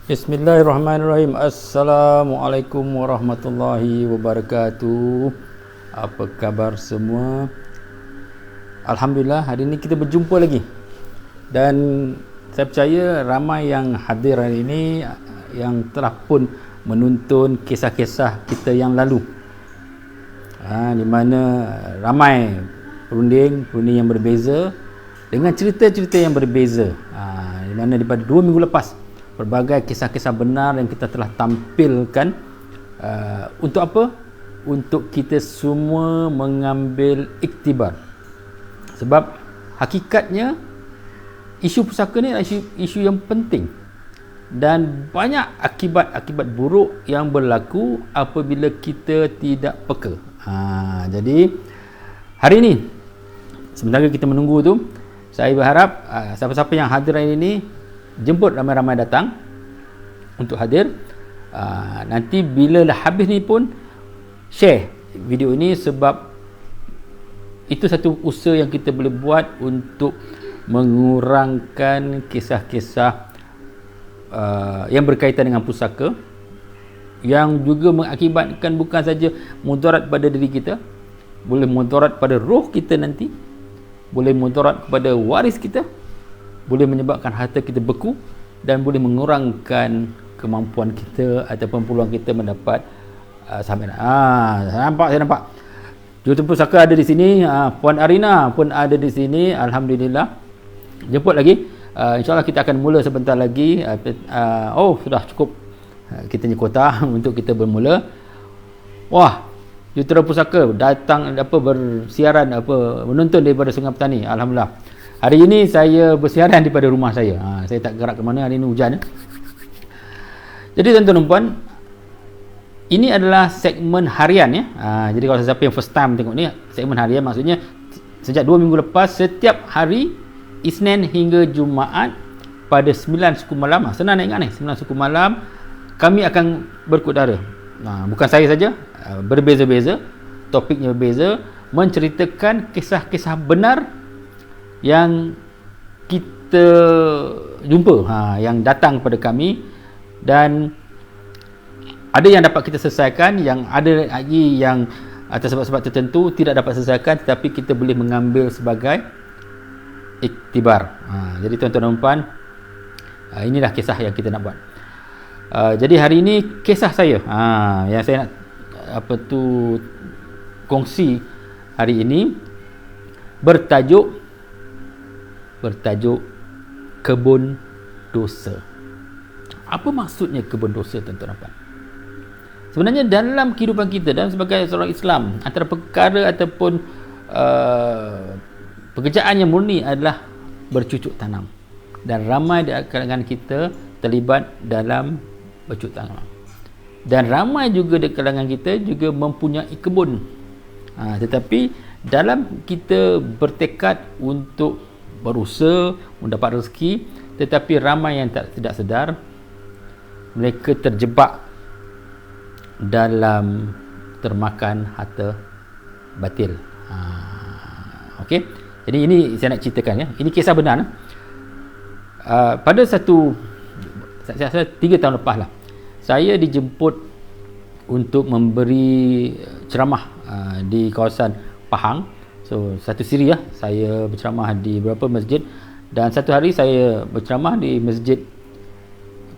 Bismillahirrahmanirrahim. Assalamualaikum warahmatullahi wabarakatuh. Apa khabar semua? Alhamdulillah, hari ini kita berjumpa lagi. Dan saya percaya ramai yang hadir hari ini yang telah pun menonton kisah-kisah kita yang lalu. Di mana ramai perunding yang berbeza dengan cerita-cerita yang berbeza. Di mana daripada 2 minggu lepas pelbagai kisah-kisah benar yang kita telah tampilkan, untuk apa? Untuk kita semua mengambil iktibar. Sebab hakikatnya isu pusaka ni adalah isu yang penting dan banyak akibat-akibat buruk yang berlaku apabila kita tidak peka. Jadi hari ini sementara kita menunggu tu, saya berharap siapa-siapa yang hadir hari ini jemput ramai-ramai datang untuk hadir. Nanti bila dah habis ni pun share video ini, sebab itu satu usaha yang kita boleh buat untuk mengurangkan kisah-kisah yang berkaitan dengan pusaka, yang juga mengakibatkan bukan saja mudarat pada diri kita, boleh mudarat pada roh kita nanti, boleh mudarat kepada waris kita, boleh menyebabkan harta kita beku dan boleh mengurangkan kemampuan kita ataupun peluang kita mendapat sahabat. Saya nampak Jurutempur Pusaka ada di sini, Puan Arina pun ada di sini. Alhamdulillah, jemput lagi. InsyaAllah kita akan mula sebentar lagi. Sudah cukup kita ni kuota untuk kita bermula. Wah, Jurutempur Pusaka datang bersiaran menonton daripada Sungai Petani. Alhamdulillah. Hari ini saya bersiaran daripada rumah saya. Saya tak gerak ke mana, hari ini hujan. Jadi tuan-tuan dan puan, ini adalah segmen harian ya. Jadi kalau siapa yang first time tengok ni, segmen harian maksudnya sejak 2 minggu lepas, setiap hari Isnin hingga Jumaat pada 9 suku malam. Senang nak ingat ni, 9 suku malam kami akan berkudara. Bukan saya saja, berbeza-beza, topiknya berbeza, menceritakan kisah-kisah benar yang kita jumpa, yang datang kepada kami, dan ada yang dapat kita selesaikan, yang ada lagi yang atas sebab-sebab tertentu tidak dapat selesaikan, tetapi kita boleh mengambil sebagai iktibar. Jadi tuan-tuan dan puan, inilah kisah yang kita nak buat. Jadi hari ini kisah saya yang saya nak kongsi hari ini bertajuk kebun dosa. Apa maksudnya kebun dosa, tuan-tuan dan puan? Sebenarnya dalam kehidupan kita dan sebagai seorang Islam, antara perkara ataupun pekerjaan yang murni adalah bercucuk tanam, dan ramai di kalangan kita terlibat dalam bercucuk tanam, dan ramai juga di kalangan kita juga mempunyai kebun. Tetapi dalam kita bertekad untuk berusaha mendapat rezeki, tetapi ramai yang tidak sedar mereka terjebak dalam termakan harta batil. Okey. Jadi ini saya nak ceritakan ya. Ini kisah benar. Pada saya 3 tahun lepas lah, saya dijemput untuk memberi ceramah di kawasan Pahang. So, satu siri saya berceramah di beberapa masjid, dan satu hari saya berceramah di masjid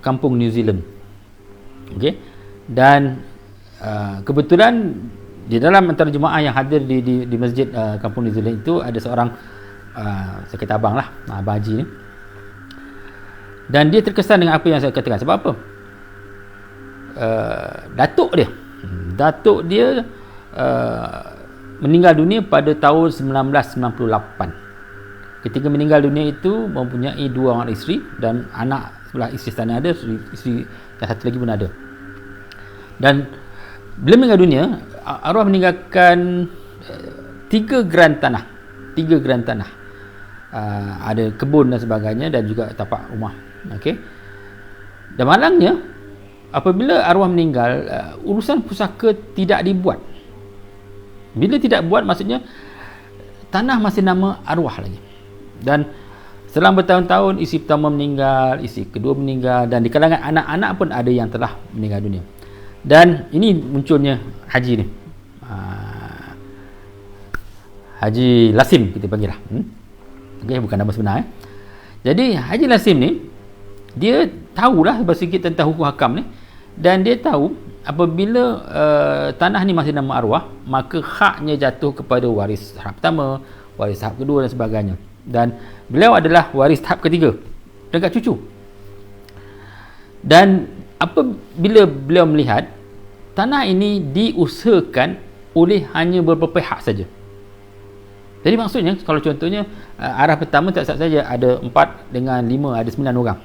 kampung New Zealand. Okey. Dan kebetulan di dalam antara jemaah yang hadir di masjid kampung New Zealand itu ada seorang saya kata abang lah, Abang Haji ni. Dan dia terkesan dengan apa yang saya katakan. Sebab apa? Datuk dia meninggal dunia pada tahun 1998. Ketika meninggal dunia itu mempunyai 2 orang isteri, dan anak sebelah isteri sana ada, isteri yang satu lagi pun ada. Dan bila meninggal dunia, arwah meninggalkan 3 geran tanah. Ada kebun dan sebagainya, dan juga tapak rumah. Okey. Dan malangnya, apabila arwah meninggal, urusan pusaka tidak dibuat. Bila tidak buat, maksudnya tanah masih nama arwah lagi. Dan Selang bertahun-tahun, isteri pertama meninggal, isteri kedua meninggal, dan di kalangan anak-anak pun ada yang telah meninggal dunia. Dan ini munculnya Haji ni, Haji Lasim kita panggil lah. Okay, bukan nama sebenar. Jadi Haji Lasim ni, dia tahulah sedikit tentang hukum hakam ni, dan dia tahu apabila tanah ni masih nama arwah, maka haknya jatuh kepada waris tahap pertama, waris tahap kedua dan sebagainya. Dan beliau adalah waris tahap ketiga dekat cucu. Dan apabila beliau melihat tanah ini diusahakan oleh hanya beberapa pihak saja. Jadi maksudnya kalau contohnya arah pertama tak saja ada 4 dengan 5 ada 9 orang.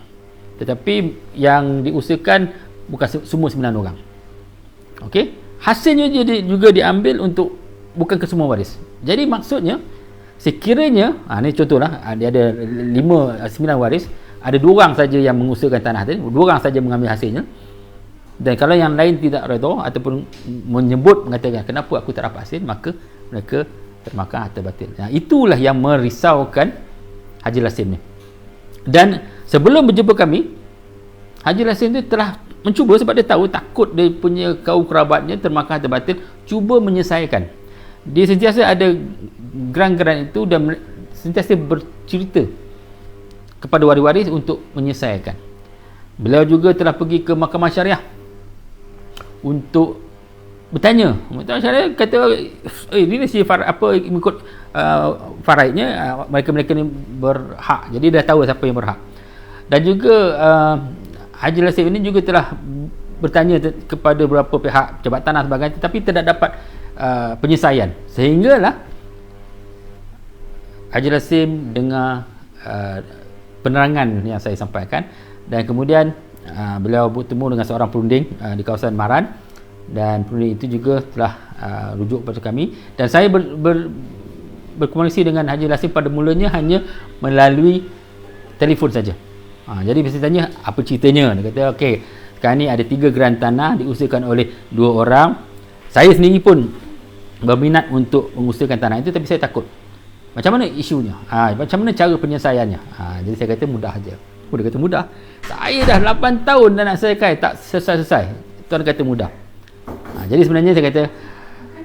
Tetapi yang diusahakan bukan semua 9 orang. Okey, hasilnya juga diambil untuk bukan ke semua waris. Jadi maksudnya sekiranya ni contohlah dia ada 9 waris, ada 2 orang saja yang mengusahakan tanah tadi, 2 orang saja mengambil hasilnya. Dan kalau yang lain tidak redha ataupun mengatakan kenapa aku tak dapat hasil, maka mereka termakan harta batil. Itulah yang merisaukan Haji Lasim ni. Dan sebelum berjumpa kami, Haji Lasim tu telah mencuba, sebab dia tahu takut dia punya kaum kerabatnya termakan harta batil, cuba menyelesaikan. Dia sentiasa ada geran-geran itu dan sentiasa bercerita kepada waris-waris untuk menyelesaikan. Beliau juga telah pergi ke mahkamah syariah untuk bertanya. Mahkamah syariah kata, ini si mengikut faraidnya, mereka-mereka ni berhak. Jadi dah tahu siapa yang berhak. Dan juga Haji Lasim ini juga telah bertanya kepada beberapa pihak, pejabat tanah sebagainya, tetapi tidak dapat penyelesaian. Sehinggalah Haji Lasim dengar penerangan yang saya sampaikan, dan kemudian beliau bertemu dengan seorang perunding di kawasan Maran, dan perunding itu juga telah rujuk kepada kami, dan saya berkomunikasi dengan Haji Lasim pada mulanya hanya melalui telefon saja. Jadi saya tanya apa ceritanya. Dia kata okey, sekarang ni ada 3 geran tanah diusahakan oleh 2 orang. Saya sendiri pun berminat untuk mengusahakan tanah itu, tapi saya takut. Macam mana isunya? Macam mana cara penyelesaiannya? Jadi saya kata mudah saja. Dia kata mudah. Saya dah 8 tahun dah nak selesai, tak selesai-selesai. Tuan kata mudah. Jadi sebenarnya saya kata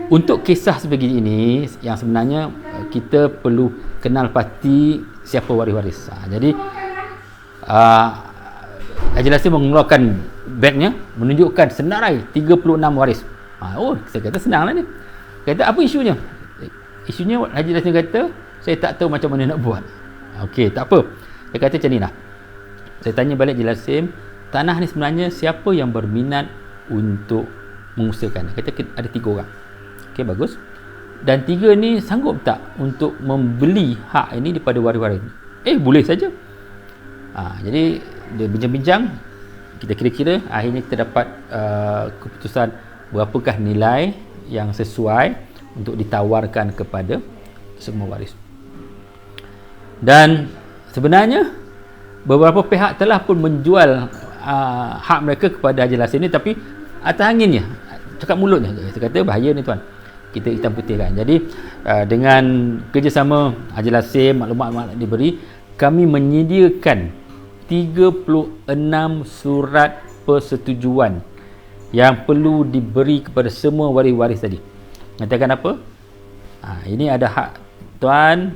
untuk kisah sebegini ini, yang sebenarnya kita perlu kenal pasti siapa waris-waris. Jadi Haji Lasim mengeluarkan bagnya, menunjukkan senarai 36 waris. Saya kata senanglah ni. Kata apa isunya? Isunya Haji Lasim kata saya tak tahu macam mana nak buat. Okey, tak apa. Dia kata macam ni lah. Saya tanya balik Haji Lasim, tanah ni sebenarnya siapa yang berminat untuk mengusahakan? Dia kata ada 3 orang. Okey, bagus. Dan 3 ni sanggup tak untuk membeli hak ini daripada waris-waris? Boleh saja. Jadi dia bincang-bincang, kita kira-kira, akhirnya kita dapat keputusan berapakah nilai yang sesuai untuk ditawarkan kepada semua waris. Dan sebenarnya beberapa pihak telah pun menjual hak mereka kepada Haji Lasim ni, tapi atas anginnya, cakap mulutnya. Saya kata bahaya ni tuan, kita hitam putihkan. Jadi dengan kerjasama Haji Lasim, maklumat-maklumat diberi, kami menyediakan 36 surat persetujuan yang perlu diberi kepada semua waris-waris tadi. Katakan apa? Ini ada hak tuan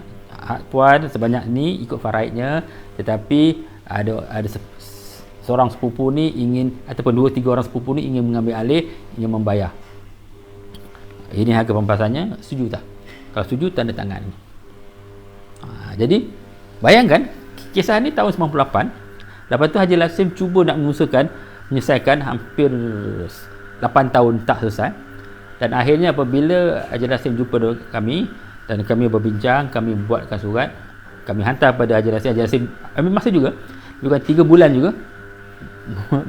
sebanyak ni ikut faraidnya, tetapi ada seorang sepupu ni ingin, ataupun 2-3 orang sepupu ni ingin mengambil alih, ingin membayar. Ini harga pempasannya, setuju tak? Kalau setuju, tanda tangan. Jadi bayangkan kisah ni tahun 98. Lepas tu Haji Lasim cuba nak menyelesaikan hampir 8 tahun tak selesai. Dan akhirnya apabila Haji Lasim jumpa kami dan kami berbincang, kami buatkan surat, kami hantar pada Haji Lasim. Haji Lasim ambil masa juga 3 bulan juga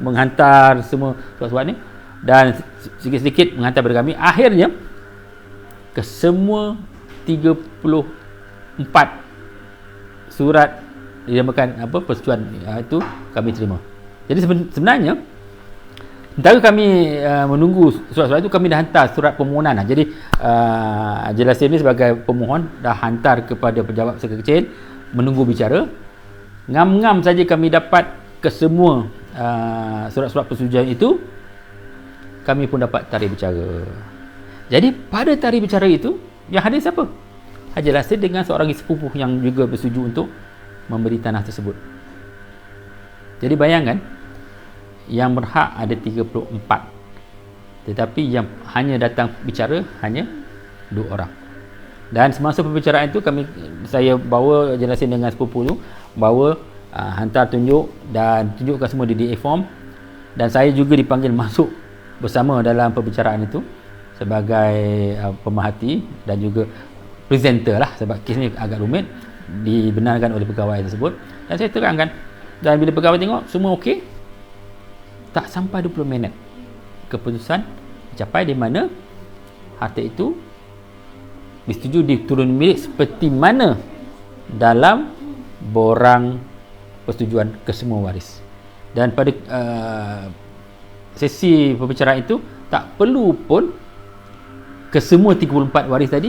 menghantar semua surat-surat ni, dan sedikit-sedikit menghantar pada kami. Akhirnya ke semua 34 surat dinamakan persetujuan itu kami terima. Jadi sebenarnya sementara kami menunggu surat-surat itu, kami dah hantar surat permohonan. Jadi Haji Lasim ni sebagai pemohon dah hantar kepada pejabat besar kecil menunggu bicara, ngam-ngam saja kami dapat ke semua surat-surat persetujuan itu, kami pun dapat tarikh bicara. Jadi pada tarikh bicara itu yang hadir siapa? Haji Lasir dengan seorang sepupu yang juga bersetuju untuk memberi tanah tersebut. Jadi bayangkan, yang berhak ada 34, tetapi yang hanya datang bicara hanya 2 orang. Dan semasa pembicaraan itu saya bawa Haji Lasir dengan sepupu tu, bawa hantar tunjuk dan tunjukkan semua di DA form, dan saya juga dipanggil masuk bersama dalam pembicaraan itu sebagai pemerhati dan juga presenter lah, sebab kes ni agak rumit, dibenarkan oleh pegawai tersebut, dan saya terangkan. Dan bila pegawai tengok semua okey, tak sampai 20 minit keputusan dicapai, di mana harta itu disetujui diturun milik seperti mana dalam borang persetujuan kesemua waris. Dan pada sesi pembicaraan itu tak perlu pun kesemua 34 waris tadi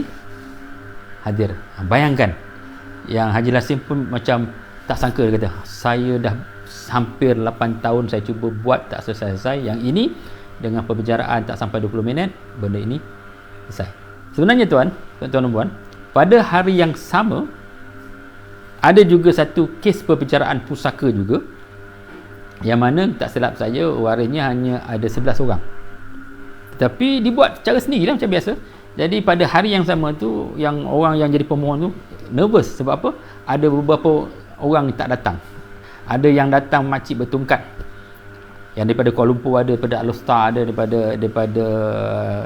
hadir. Bayangkan, yang Haji Lasir pun macam tak sangka, dia kata, saya dah hampir 8 tahun saya cuba buat tak selesai-selesai, yang ini dengan pembicaraan tak sampai 20 minit benda ini selesai. Sebenarnya tuan dan puan, pada hari yang sama ada juga satu kes perbicaraan pusaka juga, yang mana tak silap saya warisnya hanya ada 11 orang, tetapi dibuat secara sendiri lah macam biasa. Jadi pada hari yang sama tu, yang orang yang jadi pemohon tu nervous. Sebab apa? Ada beberapa orang tak datang. Ada yang datang makcik bertungkat, yang daripada Kuala Lumpur ada, daripada Alor-Star ada, daripada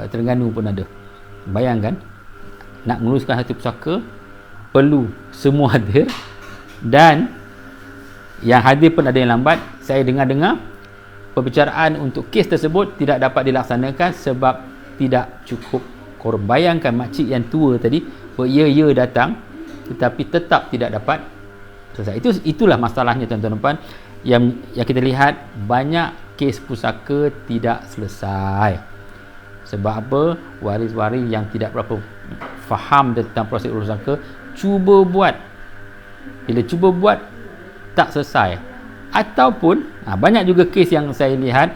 Terengganu pun ada. Bayangkan, nak menguruskan satu pusaka perlu semua hadir, dan yang hadir pun ada yang lambat. Saya dengar-dengar perbicaraan untuk kes tersebut tidak dapat dilaksanakan sebab tidak cukup korum. Bayangkan, makcik yang tua tadi ya datang tetapi tetap tidak dapat selesai. Itulah masalahnya tuan-tuan dan puan, yang kita lihat banyak kes pusaka tidak selesai. Sebab apa? Waris-waris yang tidak berapa faham tentang proses urus pusaka cuba buat. Bila cuba buat tak selesai. Ataupun banyak juga kes yang saya lihat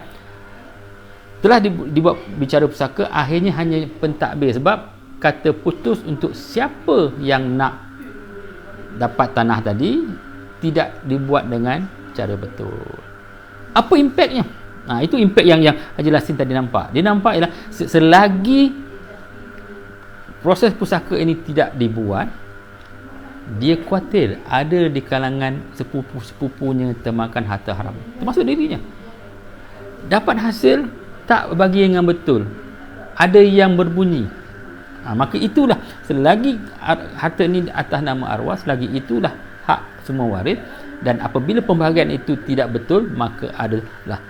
telah dibuat bicara pusaka, akhirnya hanya pentadbir sebab kata putus untuk siapa yang nak dapat tanah tadi tidak dibuat dengan cara betul. Apa impaknya? Itu impak yang Haji Lasir tadi nampak. Dia nampak ialah selagi proses pusaka ini tidak dibuat, dia khawatir ada di kalangan sepupu-sepupunya termakan harta haram, termasuk dirinya. Dapat hasil tak bagi yang betul, ada yang berbunyi. Maka itulah, selagi harta ini atas nama arwah, selagi itulah hak semua waris. Dan apabila pembahagian itu tidak betul, maka adalah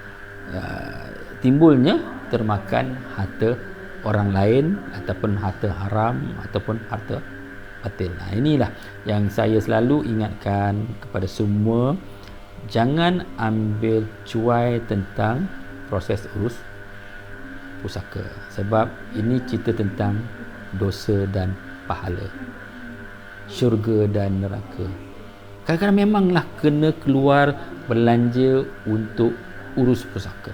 timbulnya termakan harta orang lain, ataupun harta haram, ataupun harta batil. Inilah yang saya selalu ingatkan kepada semua, jangan ambil cuai tentang proses urus pusaka, sebab ini cerita tentang dosa dan pahala, syurga dan neraka. Kadang-kadang memanglah kena keluar belanja untuk urus pusaka,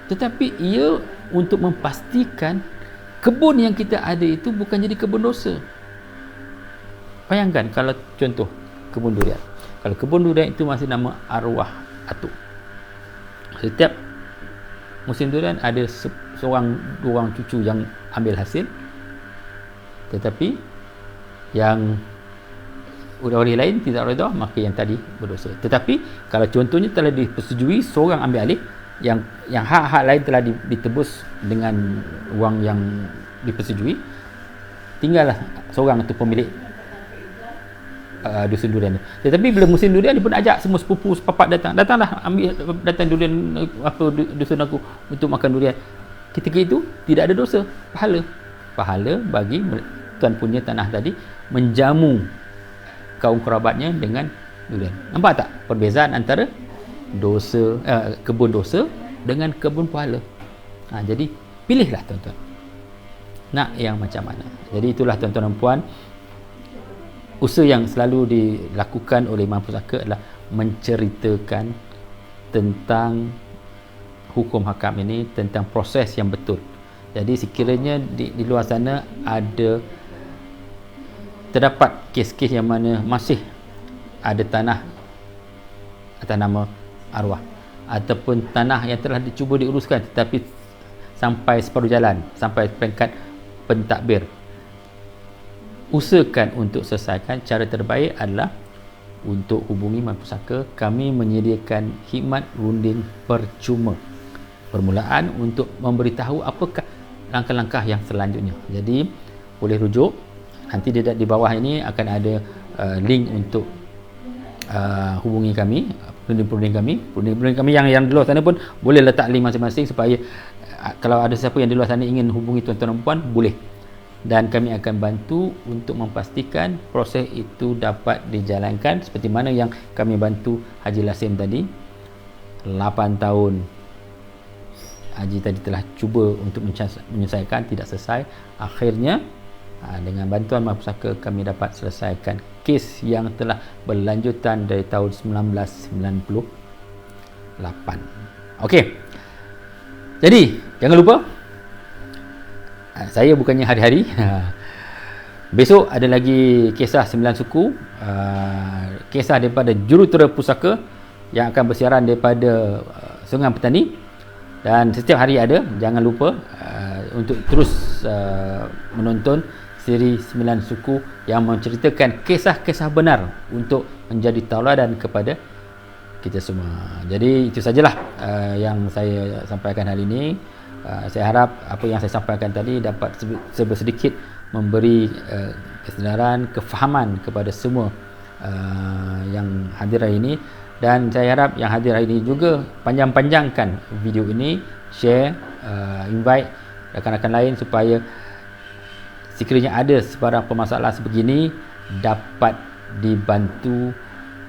tetapi ia untuk memastikan kebun yang kita ada itu bukan jadi kebun dosa. Bayangkan kalau contoh kebun durian. Kalau kebun durian itu masih nama arwah atuk, setiap musim durian ada seorang dua orang cucu yang ambil hasil, tetapi yang orang lain tidak redha, maka yang tadi berdosa. Tetapi kalau contohnya telah dipersetujui, seorang ambil alih, yang hak-hak lain telah ditebus dengan wang yang dipersetujui, tinggallah seorang itu pemilik dusun durian. Tetapi bila musim durian, dia pun ajak semua sepupu sepapat datanglah datang durian dusun aku untuk makan durian. Ketika itu tidak ada dosa, pahala bagi tuan punya tanah tadi menjamu kaum kerabatnya dengan durian. Nampak tak perbezaan antara dosa, kebun dosa dengan kebun pahala? Jadi pilihlah tuan-tuan nak yang macam mana. Jadi itulah tuan-tuan dan puan, usaha yang selalu dilakukan oleh Imam Pusaka adalah menceritakan tentang hukum hakam ini, tentang proses yang betul. Jadi sekiranya di luar sana terdapat kes-kes yang mana masih ada tanah atas nama arwah, ataupun tanah yang telah dicuba diuruskan tetapi sampai separuh jalan, sampai peringkat pentadbir, usahakan untuk selesaikan. Cara terbaik adalah untuk hubungi Mampusaka. Kami menyediakan khidmat runding percuma permulaan untuk memberitahu apakah langkah-langkah yang selanjutnya. Jadi boleh rujuk, nanti di bawah ini akan ada link untuk hubungi kami, perunding kami yang di luar sana pun boleh letak link masing-masing supaya kalau ada siapa yang di luar sana ingin hubungi tuan-tuan dan puan, boleh, dan kami akan bantu untuk memastikan proses itu dapat dijalankan seperti mana yang kami bantu Haji Lasim tadi. 8 tahun Haji tadi telah cuba untuk menyelesaikan, tidak selesai. Akhirnya dengan bantuan Mahpusaka kami dapat selesaikan kes yang telah berlanjutan dari tahun 1998. Okey. Jadi, jangan lupa, saya bukannya hari-hari. Besok ada lagi kisah 9 suku, kisah daripada Jurutera Pusaka yang akan bersiaran daripada Sungai Petani, dan setiap hari ada. Jangan lupa untuk terus menonton siri 9 suku yang menceritakan kisah-kisah benar untuk menjadi tauladan kepada kita semua. Jadi itu sajalah yang saya sampaikan hari ini. Saya harap apa yang saya sampaikan tadi dapat sedikit memberi kesedaran, kefahaman kepada semua yang hadir hari ini, dan saya harap yang hadir hari ini juga panjang-panjangkan video ini, share, invite rakan-rakan lain supaya sekiranya ada sebarang permasalahan sebegini dapat dibantu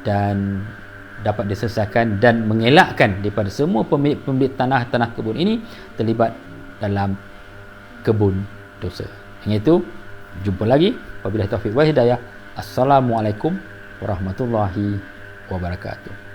dan dapat diselesaikan, dan mengelakkan daripada semua pemilik tanah kebun ini terlibat dalam kebun dosa. Yang itu, jumpa lagi. Wabillahi taufiq wal hidayah. Assalamualaikum warahmatullahi wabarakatuh.